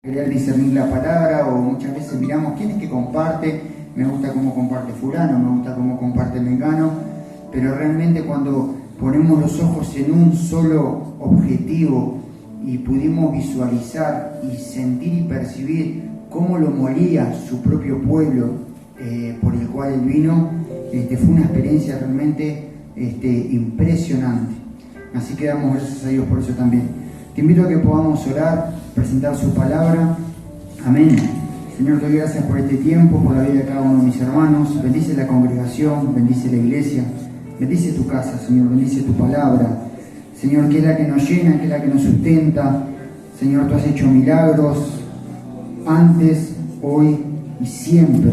Querer discernir la palabra, o muchas veces miramos quién es que comparte, me gusta cómo comparte fulano, me gusta cómo comparte mengano, pero realmente cuando ponemos los ojos en un solo objetivo y pudimos visualizar y sentir y percibir cómo lo molía su propio pueblo por el cual él vino, fue una experiencia realmente impresionante. Así que damos gracias a Dios por eso también. Te invito a que podamos orar, presentar su palabra. Amén. Señor, te doy gracias por este tiempo, por la vida de cada uno de mis hermanos. Bendice la congregación, bendice la iglesia, bendice tu casa, Señor, bendice tu palabra. Señor, que es la que nos llena, que es la que nos sustenta. Señor, tú has hecho milagros antes, hoy y siempre.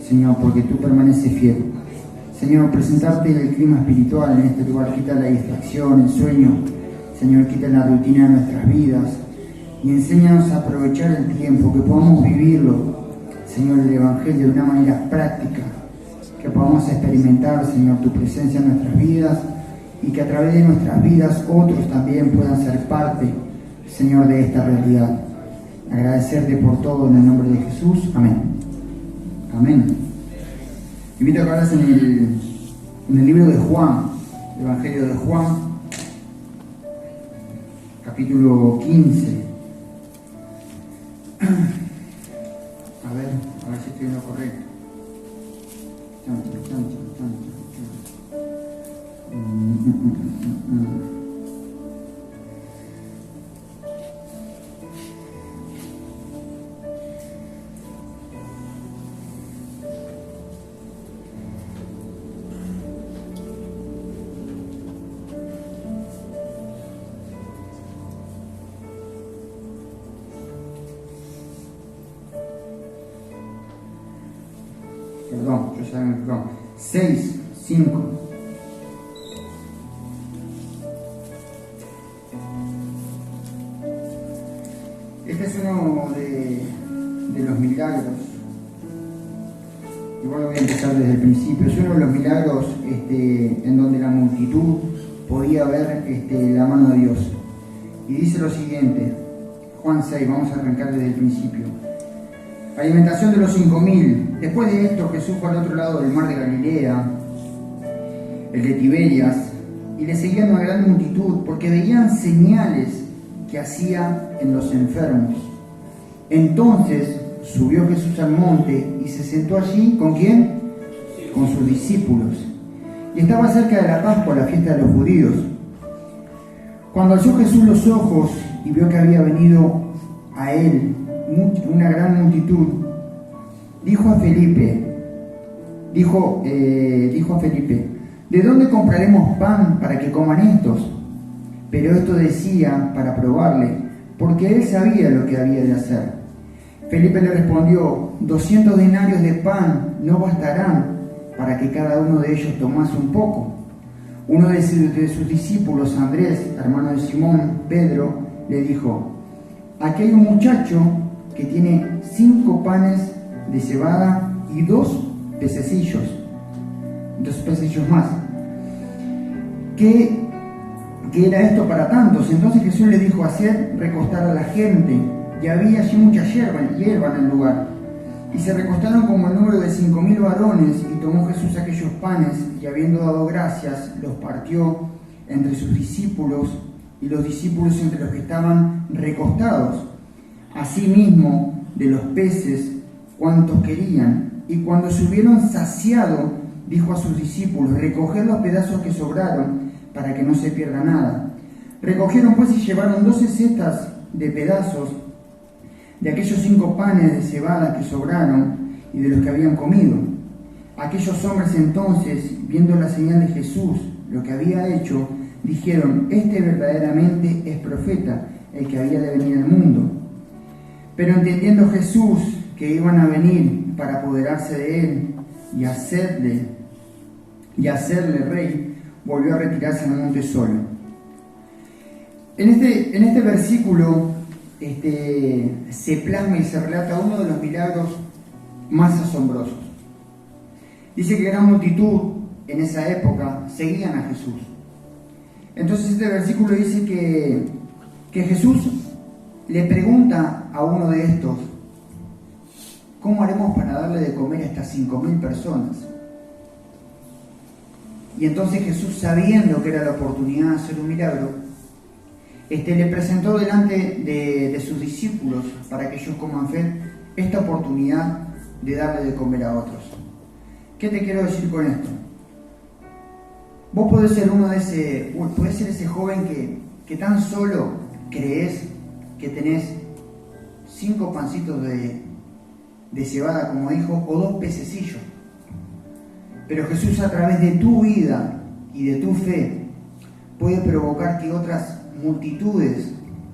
Señor, porque tú permaneces fiel. Señor, presentarte el clima espiritual en este lugar, quita la distracción, el sueño. Señor, quita la rutina de nuestras vidas y enséñanos a aprovechar el tiempo, que podamos vivirlo, Señor, el Evangelio de una manera práctica, que podamos experimentar, Señor, tu presencia en nuestras vidas y que a través de nuestras vidas otros también puedan ser parte, Señor, de esta realidad. Agradecerte por todo en el nombre de Jesús. Amén. Amén. Te invito a que hablas en el libro de Juan, el Evangelio de Juan, capítulo 15. A ver si estoy en lo correcto. Perdón, yo ya me equivoco. 6, 5. Este es uno de los milagros. Igual voy a empezar desde el principio. Es uno de los milagros en donde la multitud podía ver la mano de Dios. Y dice lo siguiente, Juan 6, vamos a arrancar desde el principio. Alimentación de los 5000. Después de esto, Jesús fue al otro lado del mar de Galilea, el de Tiberias, y le seguían una gran multitud porque veían señales que hacía en los enfermos. Entonces subió Jesús al monte y se sentó allí, ¿con quién? Con sus discípulos. Y estaba cerca de la Pascua, la fiesta de los judíos. Cuando alzó Jesús los ojos y vio que había venido a él una gran multitud, dijo a Felipe, ¿de dónde compraremos pan para que coman estos? Pero esto decía para probarle, porque él sabía lo que había de hacer. Felipe le respondió, 200 denarios de pan no bastarán para que cada uno de ellos tomase un poco. Uno de sus discípulos, Andrés, hermano de Simón, Pedro, le dijo, aquí hay un muchacho que tiene 5 panes de cebada y 2 pececillos más. ¿Qué era esto para tantos? Entonces Jesús le dijo, hacer recostar a la gente, y había allí mucha hierba en el lugar. Y se recostaron como el número de 5000 varones, y tomó Jesús aquellos panes, y habiendo dado gracias, los partió entre sus discípulos, y los discípulos entre los que estaban recostados. Asimismo, de los peces, cuantos querían, y cuando se hubieron saciado, dijo a sus discípulos, recoged los pedazos que sobraron, para que no se pierda nada. Recogieron pues y llevaron 12 cestas de pedazos de aquellos 5 panes de cebada que sobraron y de los que habían comido. Aquellos hombres entonces, viendo la señal de Jesús, lo que había hecho, dijeron, este verdaderamente es profeta, el que había de venir al mundo. Pero entendiendo Jesús que iban a venir para apoderarse de él y hacerle rey, volvió a retirarse al monte solo. En este versículo se plasma y se relata uno de los milagros más asombrosos. Dice que gran multitud en esa época seguían a Jesús. Entonces este versículo dice que Jesús le pregunta a uno de estos, ¿cómo haremos para darle de comer a estas 5.000 personas? Y entonces Jesús, sabiendo que era la oportunidad de hacer un milagro, le presentó delante de sus discípulos, para que ellos coman fe, esta oportunidad de darle de comer a otros. ¿Qué te quiero decir con esto? Vos podés ser podés ser ese joven que tan solo crees que tenés 5 pancitos de cebada, como dijo, o 2 pececillos. Pero Jesús, a través de tu vida y de tu fe, puede provocar que otras multitudes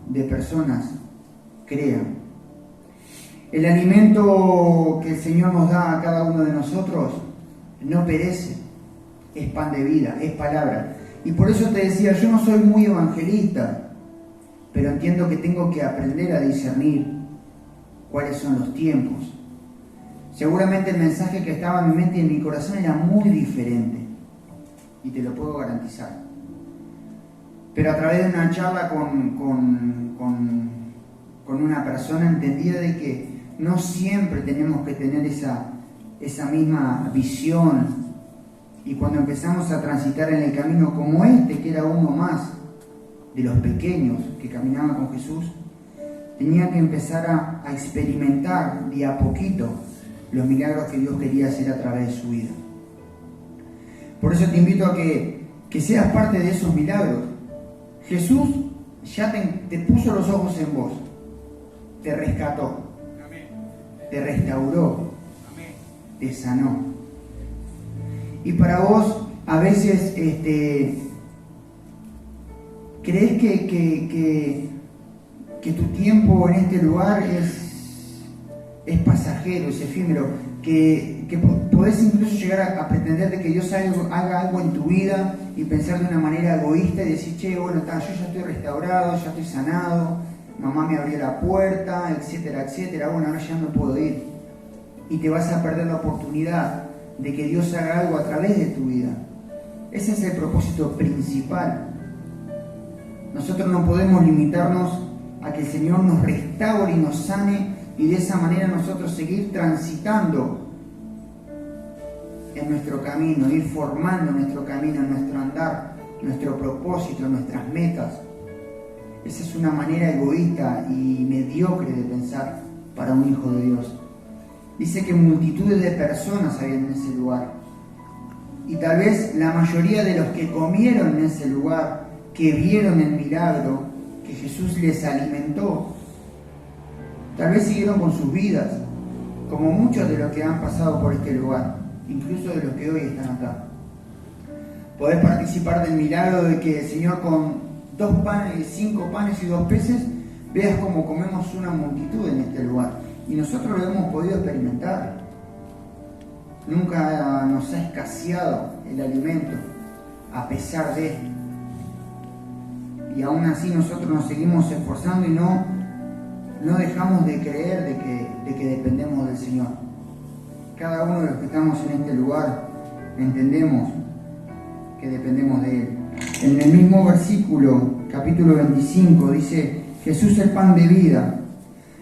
de personas crean. El alimento que el Señor nos da a cada uno de nosotros no perece, es pan de vida, es palabra. Y por eso te decía, yo no soy muy evangelista, pero entiendo que tengo que aprender a discernir cuáles son los tiempos. Seguramente el mensaje que estaba en mi mente y en mi corazón era muy diferente, y te lo puedo garantizar. Pero a través de una charla con una persona entendía de que no siempre tenemos que tener esa misma visión. Y cuando empezamos a transitar en el camino como que era uno más de los pequeños que caminaban con Jesús, tenía que empezar a experimentar de a poquito los milagros que Dios quería hacer a través de su vida. Por eso te invito a que seas parte de esos milagros. Jesús ya te puso los ojos en vos, te rescató, te restauró, te sanó. Y para vos, a veces, crees que tu tiempo en este lugar es pasajero, es efímero, que podés incluso llegar a pretender de que Dios haga algo en tu vida y pensar de una manera egoísta y decir, che, bueno, yo ya estoy restaurado, ya estoy sanado, mamá me abrió la puerta, etcétera, etcétera, bueno, ahora ya no puedo ir. Y te vas a perder la oportunidad de que Dios haga algo a través de tu vida. Ese es el propósito principal. Nosotros no podemos limitarnos a que el Señor nos restaure y nos sane y de esa manera nosotros seguir transitando en nuestro camino, ir formando nuestro camino, nuestro andar, nuestro propósito, nuestras metas. Esa es una manera egoísta y mediocre de pensar para un hijo de Dios. Dice que multitudes de personas habían en ese lugar. Y tal vez la mayoría de los que comieron en ese lugar, que vieron el milagro, que Jesús les alimentó, tal vez siguieron con sus vidas, como muchos de los que han pasado por este lugar, incluso de los que hoy están acá. Podés participar del milagro de que el Señor con 5 panes y 2 peces, veas cómo comemos una multitud en este lugar. Y nosotros lo hemos podido experimentar. Nunca nos ha escaseado el alimento, a pesar de. Y aún así nosotros nos seguimos esforzando y no dejamos de creer de que dependemos del Señor. Cada uno de los que estamos en este lugar entendemos que dependemos de Él. En el mismo versículo, capítulo 25, dice, Jesús el pan de vida.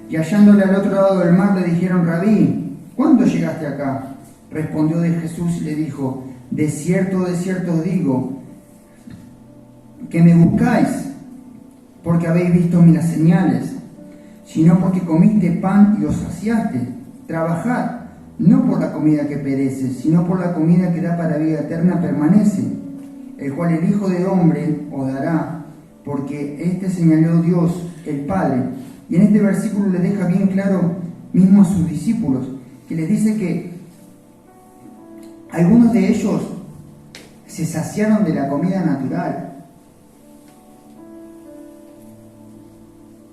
Y hallándole al otro lado del mar le dijeron, Rabí, ¿cuándo llegaste acá? Respondió de Jesús y le dijo, de cierto os digo, que me buscáis, porque habéis visto mis señales, sino porque comiste pan y os saciaste. Trabajad, no por la comida que perece, sino por la comida que da para vida eterna permanece, el cual el Hijo del Hombre os dará, porque señaló Dios, el Padre. Y en este versículo le deja bien claro mismo a sus discípulos, que les dice que algunos de ellos se saciaron de la comida natural.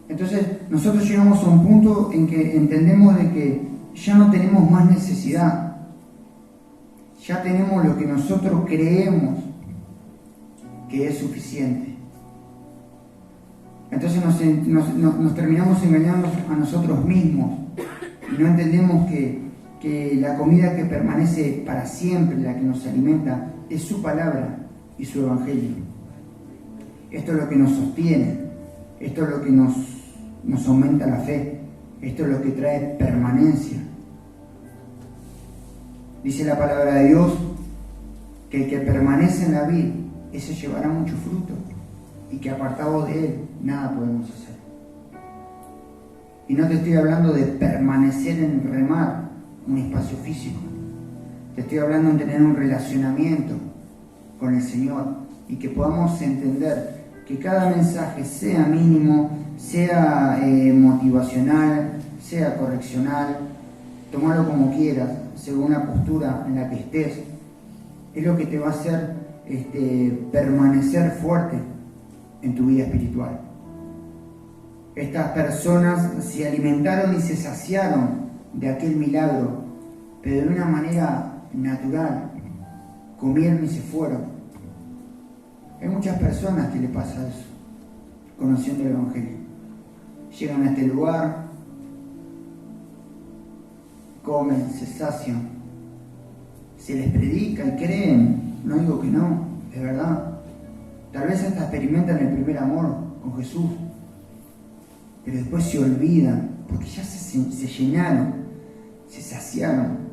Entonces nosotros llegamos a un punto en que entendemos de que ya no tenemos más necesidad. Ya tenemos lo que nosotros creemos que es suficiente. Entonces nos terminamos engañando a nosotros mismos y no entendemos que la comida que permanece para siempre, la que nos alimenta, es su palabra y su evangelio. Esto es lo que nos sostiene, esto es lo que nos nos aumenta la fe. Esto es lo que trae permanencia. Dice la palabra de Dios que el que permanece en la vid, ese llevará mucho fruto, y que apartados de él, nada podemos hacer. Y no te estoy hablando de permanecer en remar un espacio físico. Te estoy hablando de tener un relacionamiento con el Señor y que podamos entender que cada mensaje, sea mínimo, sea motivacional, sea correccional, tomarlo como quieras, según la postura en la que estés, es lo que te va a hacer permanecer fuerte en tu vida espiritual. Estas personas se alimentaron y se saciaron de aquel milagro, pero de una manera natural. Comieron y se fueron. Hay muchas personas que le pasa eso, conociendo el Evangelio. Llegan a este lugar, comen, se sacian, se les predica y creen. No digo que no, es verdad. Tal vez hasta experimentan el primer amor con Jesús, pero después se olvidan, porque ya se llenaron, se saciaron.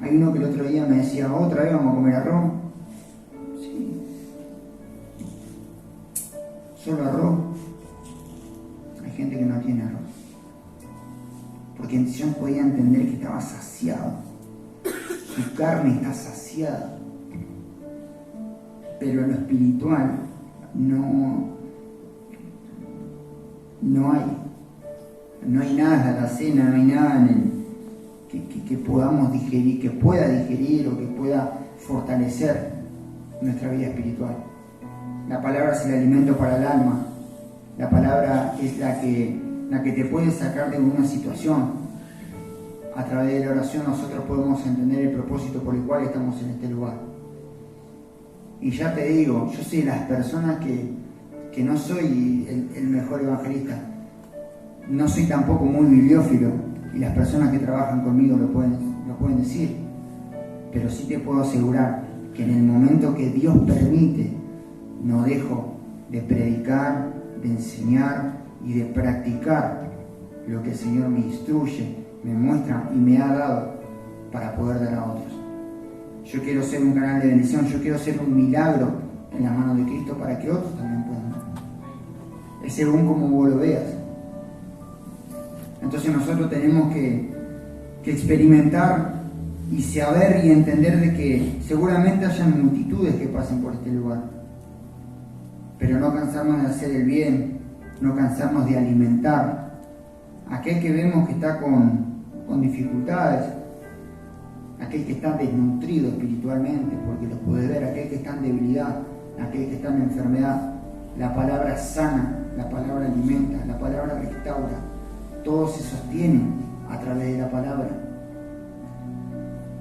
Hay uno que el otro día me decía, ¿otra vez vamos a comer arroz? Sí. Solo arroz. Hay gente que no tiene arroz. Porque yo podía entender que estaba saciado. Su carne está saciada. Pero en lo espiritual no hay. No hay nada en la cena, no hay nada en el que podamos digerir, que pueda digerir o que pueda fortalecer nuestra vida espiritual. La palabra es el alimento para el alma. La palabra es la que te puede sacar de una situación. A través de la oración nosotros podemos entender el propósito por el cual estamos en este lugar. Y ya te digo, yo soy de las personas que no soy el mejor evangelista. No soy tampoco muy bibliófilo. Y las personas que trabajan conmigo lo pueden decir. Pero sí te puedo asegurar que en el momento que Dios permite, no dejo de predicar, de enseñar y de practicar lo que el Señor me instruye, me muestra y me ha dado para poder dar a otros. Yo quiero ser un canal de bendición, yo quiero ser un milagro en la mano de Cristo para que otros también puedan ver. Es según como vos lo veas. Entonces nosotros tenemos que experimentar y saber y entender de que seguramente hayan multitudes que pasen por este lugar, pero no cansarnos de hacer el bien, no cansarnos de alimentar aquel que vemos que está con dificultades, aquel que está desnutrido espiritualmente, porque lo puede ver, aquel que está en debilidad, aquel que está en enfermedad. La palabra sana, la palabra alimenta, la palabra restaura. Todo se sostiene a través de la palabra.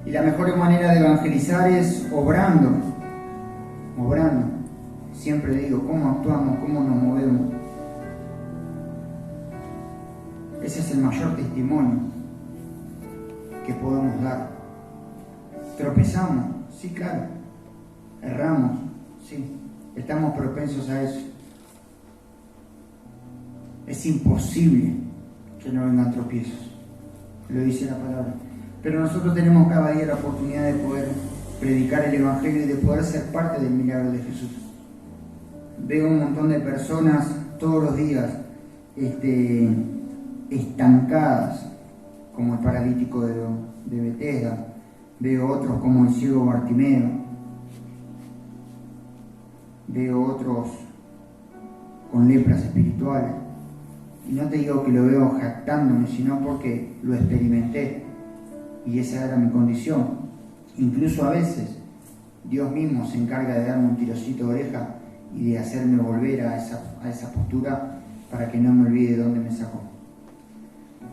Y la mejor manera de evangelizar es obrando. Siempre digo, cómo actuamos, cómo nos movemos. Ese es el mayor testimonio que podemos dar. Tropezamos, sí, claro. Erramos, sí. Estamos propensos a eso. Es imposible que no vengan tropiezos, lo dice la palabra. Pero nosotros tenemos cada día la oportunidad de poder predicar el Evangelio y de poder ser parte del milagro de Jesús. Veo un montón de personas todos los días estancadas, como el paralítico de Betesda. Veo otros como el ciego Bartimeo. Veo otros con lepras espirituales. Y no te digo que lo veo jactándome, sino porque lo experimenté y esa era mi condición. Incluso a veces Dios mismo se encarga de darme un tirocito de oreja y de hacerme volver a esa postura para que no me olvide de dónde me sacó.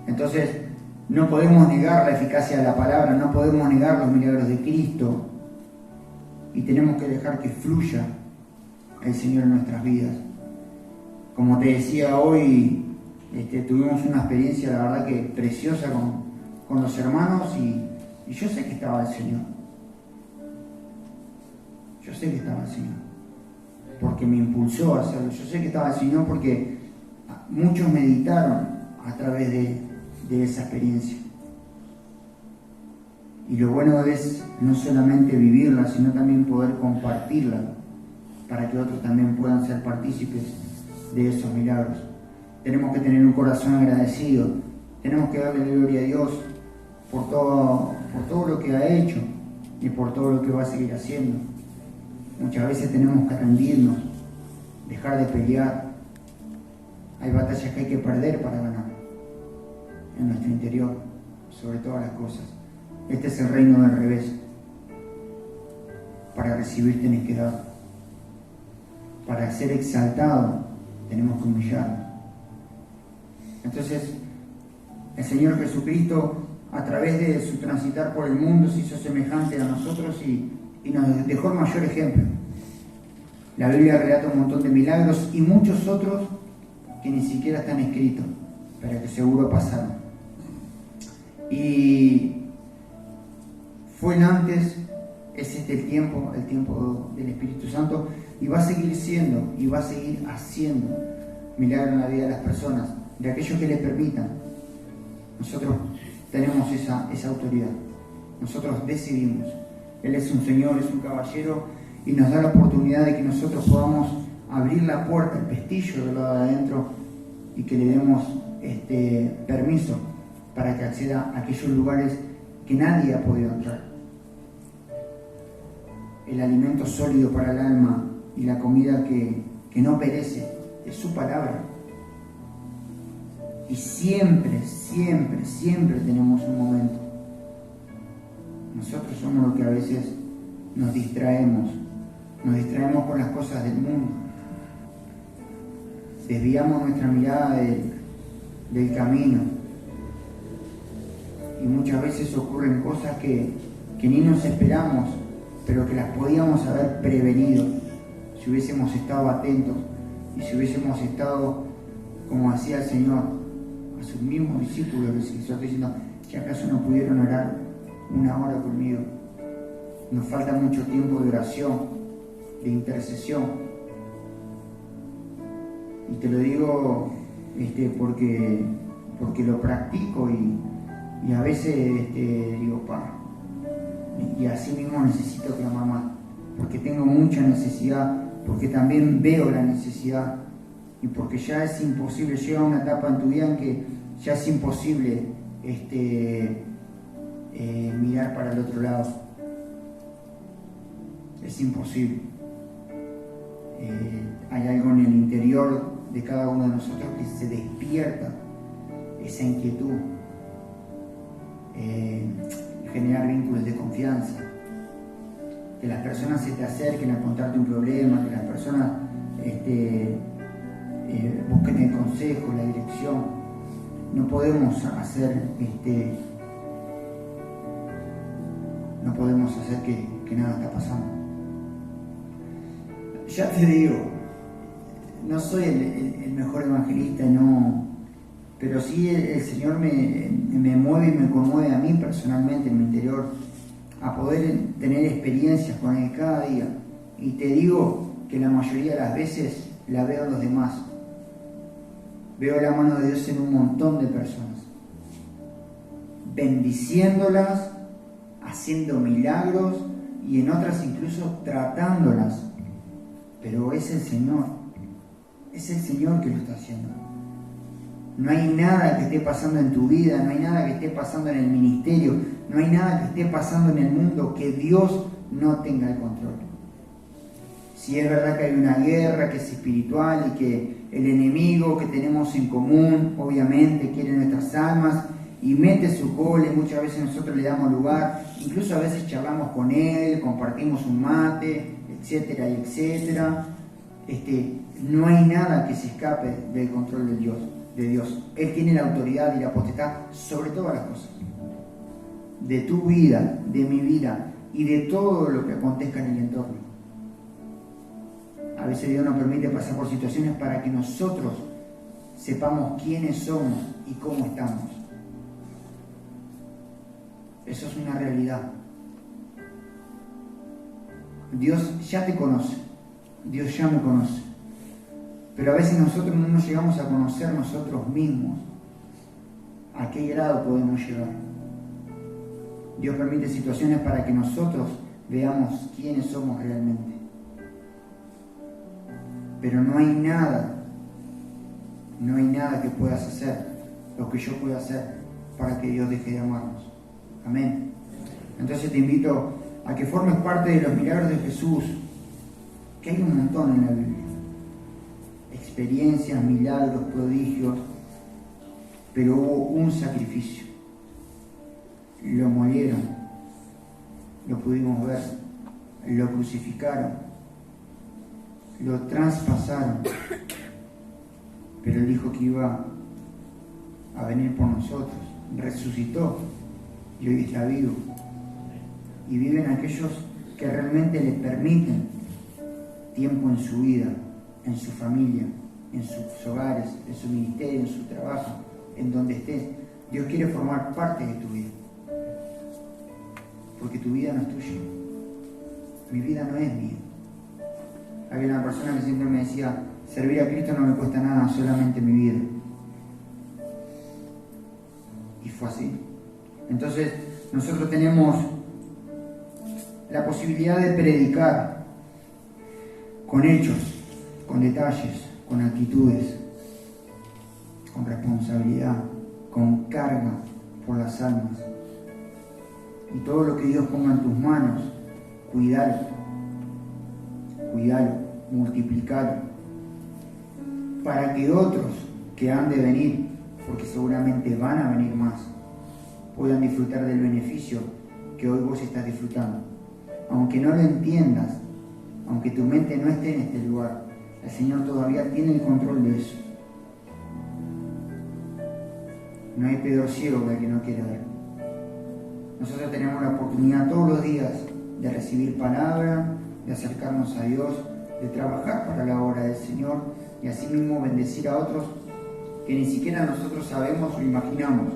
Entonces, no podemos negar la eficacia de la palabra, no podemos negar los milagros de Cristo y tenemos que dejar que fluya el Señor en nuestras vidas. Como te decía hoy, tuvimos una experiencia, la verdad que preciosa con los hermanos y yo sé que estaba el Señor. Yo sé que estaba el Señor, porque me impulsó a hacerlo. Yo sé que estaba el Señor porque muchos meditaron a través de esa experiencia. Y lo bueno es no solamente vivirla, sino también poder compartirla para que otros también puedan ser partícipes de esos milagros. Tenemos que tener un corazón agradecido, tenemos que darle gloria a Dios por todo lo que ha hecho y por todo lo que va a seguir haciendo. Muchas veces tenemos que rendirnos, dejar de pelear. Hay batallas que hay que perder para ganar en nuestro interior, sobre todas las cosas. Este es el reino del revés. Para recibir tenés que dar. Para ser exaltado tenemos que humillar. Entonces, el Señor Jesucristo, a través de su transitar por el mundo, se hizo semejante a nosotros y nos dejó el mayor ejemplo. La Biblia relata un montón de milagros y muchos otros que ni siquiera están escritos, pero que seguro pasaron. Y fue el antes, es este el tiempo del Espíritu Santo, y va a seguir siendo y va a seguir haciendo milagros en la vida de las personas, de aquellos que le permitan. Nosotros tenemos esa autoridad, nosotros decidimos. Él es un Señor, es un caballero, y nos da la oportunidad de que nosotros podamos abrir la puerta, el pestillo del lado de adentro, y que le demos permiso para que acceda a aquellos lugares que nadie ha podido entrar. El alimento sólido para el alma y la comida que no perece es su palabra. Y siempre tenemos un momento. Nosotros somos los que a veces nos distraemos con las cosas del mundo. Desviamos nuestra mirada del camino. Y muchas veces ocurren cosas que ni nos esperamos, pero que las podíamos haber prevenido si hubiésemos estado atentos y si hubiésemos estado, como hacía el Señor, a sus mismos discípulos, les exhortó diciendo: ¿que acaso no pudieron orar una hora conmigo? Nos falta mucho tiempo de oración, de intercesión. Y te lo digo porque lo practico y a veces digo, y así mismo necesito clamar más, porque tengo mucha necesidad, porque también veo la necesidad, y porque ya es imposible, llega una etapa en tu vida en que ya es imposible mirar para el otro lado. Es imposible. Hay algo en el interior de cada uno de nosotros que se despierta esa inquietud, generar vínculos de confianza, que las personas se te acerquen a contarte un problema, que las personas busquen el consejo, la dirección. No podemos hacer que nada está pasando. Ya te digo, no soy el mejor evangelista, no, pero sí el Señor me mueve y me conmueve a mí personalmente en mi interior a poder tener experiencias con Él cada día. Y te digo que la mayoría de las veces la veo en los demás. Veo la mano de Dios en un montón de personas, bendiciéndolas, haciendo milagros y en otras incluso tratándolas. Pero es el Señor que lo está haciendo. No hay nada que esté pasando en tu vida, no hay nada que esté pasando en el ministerio, no hay nada que esté pasando en el mundo que Dios no tenga el control. Si es verdad que hay una guerra que es espiritual y que el enemigo que tenemos en común obviamente quiere nuestras almas y mete su cola, y muchas veces nosotros le damos lugar, incluso a veces charlamos con él, compartimos un mate, etcétera, etcétera. No hay nada que se escape del control de Dios. Él tiene la autoridad y la potestad sobre todas las cosas. De tu vida, de mi vida y de todo lo que acontezca en el entorno. A veces Dios nos permite pasar por situaciones para que nosotros sepamos quiénes somos y cómo estamos. Eso es una realidad. Dios ya te conoce. Dios ya me conoce. Pero a veces nosotros no nos llegamos a conocer nosotros mismos. ¿A qué grado podemos llegar? Dios permite situaciones para que nosotros veamos quiénes somos realmente. Pero no hay nada que puedas hacer, lo que yo pueda hacer, para que Dios deje de amarnos. Amén. Entonces te invito a que formes parte de los milagros de Jesús, que hay un montón en la Biblia. Experiencias, milagros, prodigios, pero hubo un sacrificio. Lo molieron, lo pudimos ver, lo crucificaron, lo traspasaron, pero Él dijo que iba a venir por nosotros, resucitó y hoy está vivo. Y viven aquellos que realmente le permiten tiempo en su vida, en su familia, en sus hogares, en su ministerio, en su trabajo, en donde estés. Dios quiere formar parte de tu vida, porque tu vida no es tuya. Mi vida no es mía. Había una persona que siempre me decía: servir a Cristo no me cuesta nada, solamente mi vida. Y fue así. Entonces nosotros tenemos la posibilidad de predicar con hechos, con detalles, con actitudes, con responsabilidad, con carga por las almas. Y todo lo que Dios ponga en tus manos, cuidalo, multiplicalo, para que otros que han de venir, porque seguramente van a venir más, puedan disfrutar del beneficio que hoy vos estás disfrutando. Aunque no lo entiendas, aunque tu mente no esté en este lugar, el Señor todavía tiene el control de eso. No hay peor ciego que el que no quiere ver. Nosotros tenemos la oportunidad todos los días de recibir palabra, de acercarnos a Dios, de trabajar para la obra del Señor y así mismo bendecir a otros que ni siquiera nosotros sabemos o imaginamos,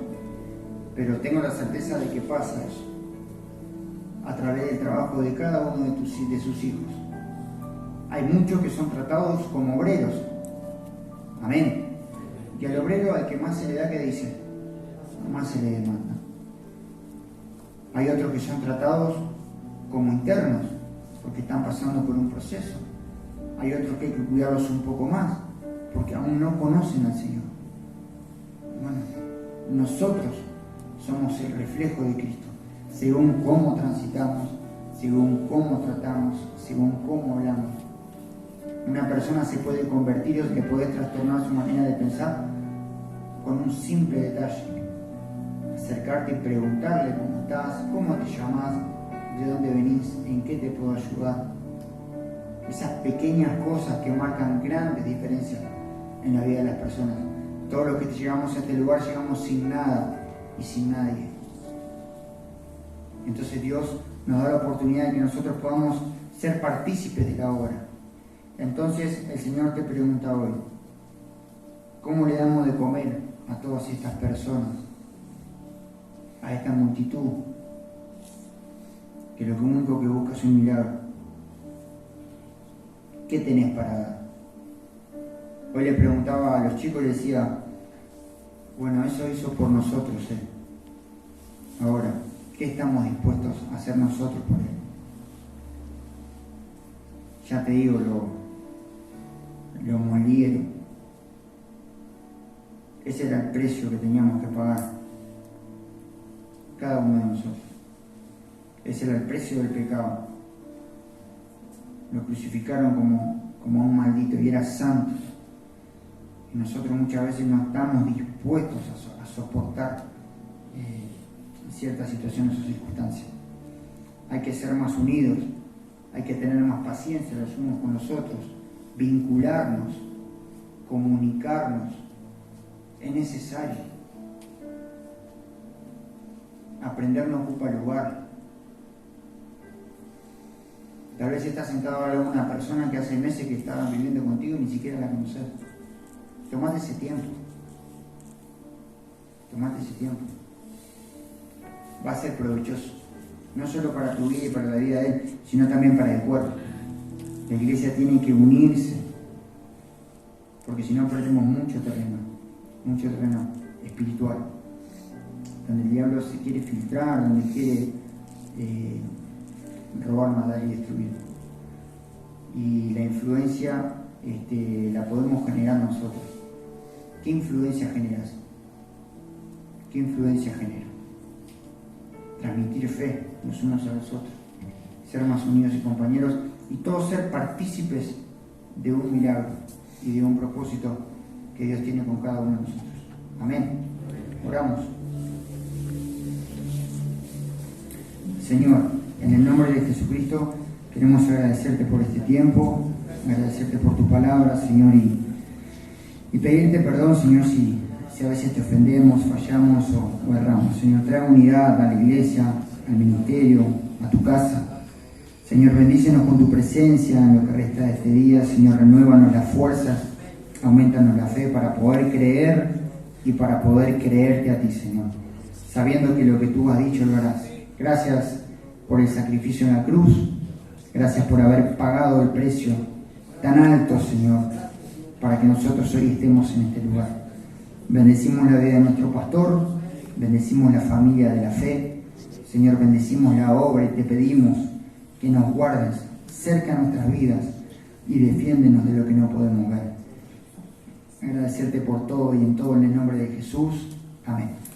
pero tengo la certeza de que pasa eso a través del trabajo de cada uno de sus hijos. Hay muchos que son tratados como obreros. Amén. Y al obrero, al que más se le da, ¿qué dice? Más se le demanda. Hay otros que son tratados como internos, porque están pasando por un proceso. Hay otros que hay que cuidarlos un poco más, porque aún no conocen al Señor. Bueno, nosotros somos el reflejo de Cristo, según cómo transitamos, según cómo tratamos, según cómo hablamos. Una persona se puede convertir o le puede trastornar su manera de pensar con un simple detalle. Acercarte y preguntarle cómo estás, cómo te llamas, de dónde venís, en qué te puedo ayudar. Esas pequeñas cosas que marcan grandes diferencias en la vida de las personas. Todos los que llegamos a este lugar llegamos sin nada y sin nadie. Entonces Dios nos da la oportunidad de que nosotros podamos ser partícipes de la obra. Entonces el Señor te pregunta hoy: ¿cómo le damos de comer a todas estas personas, a esta multitud que lo único que busca es un milagro? ¿Qué tenés para dar? Hoy le preguntaba a los chicos y les decía: bueno, eso hizo por nosotros, Ahora, ¿qué estamos dispuestos a hacer nosotros por Él? Ya te digo, lo molieron. Ese era el precio que teníamos que pagar, cada uno de nosotros. Ese era el precio del pecado. Lo crucificaron como a un maldito, y era santo. Y nosotros muchas veces no estamos dispuestos a soportar ciertas situaciones o circunstancias. Hay que ser más unidos, hay que tener más paciencia los unos con los otros, vincularnos, comunicarnos. Es necesario. Aprender no ocupa lugar. Tal vez estás sentado al lado de una persona que hace meses que estaba viviendo contigo y ni siquiera la conoces. Tomate ese tiempo. Tomate ese tiempo. Va a ser provechoso. No solo para tu vida y para la vida de él, sino también para el cuerpo. La iglesia tiene que unirse. porque si no perdemos mucho terreno espiritual, donde el diablo se quiere filtrar, donde quiere robar, matar y destruir. Y la influencia la podemos generar nosotros. ¿Qué influencia generas? ¿Qué influencia genera? Transmitir fe los unos a los otros, ser más unidos y compañeros, y todos ser partícipes de un milagro y de un propósito que Dios tiene con cada uno de nosotros. Amén. Oramos. Señor, en el nombre de Jesucristo queremos agradecerte por este tiempo, agradecerte por tu palabra, Señor, y pedirte perdón, Señor, si a veces te ofendemos, fallamos o erramos. Señor, trae unidad a la iglesia, al ministerio, a tu casa. Señor, bendícenos con tu presencia en lo que resta de este día. Señor, renuévanos las fuerzas, aumentanos la fe para poder creer y para poder creerte a ti, Señor, sabiendo que lo que tú has dicho lo harás. Gracias por el sacrificio en la cruz. Gracias por haber pagado el precio tan alto, Señor, para que nosotros hoy estemos en este lugar. Bendecimos la vida de nuestro pastor, bendecimos la familia de la fe. Señor, bendecimos la obra y te pedimos que nos guardes cerca de nuestras vidas y defiéndenos de lo que no podemos ver. Agradecerte por todo y en todo en el nombre de Jesús. Amén.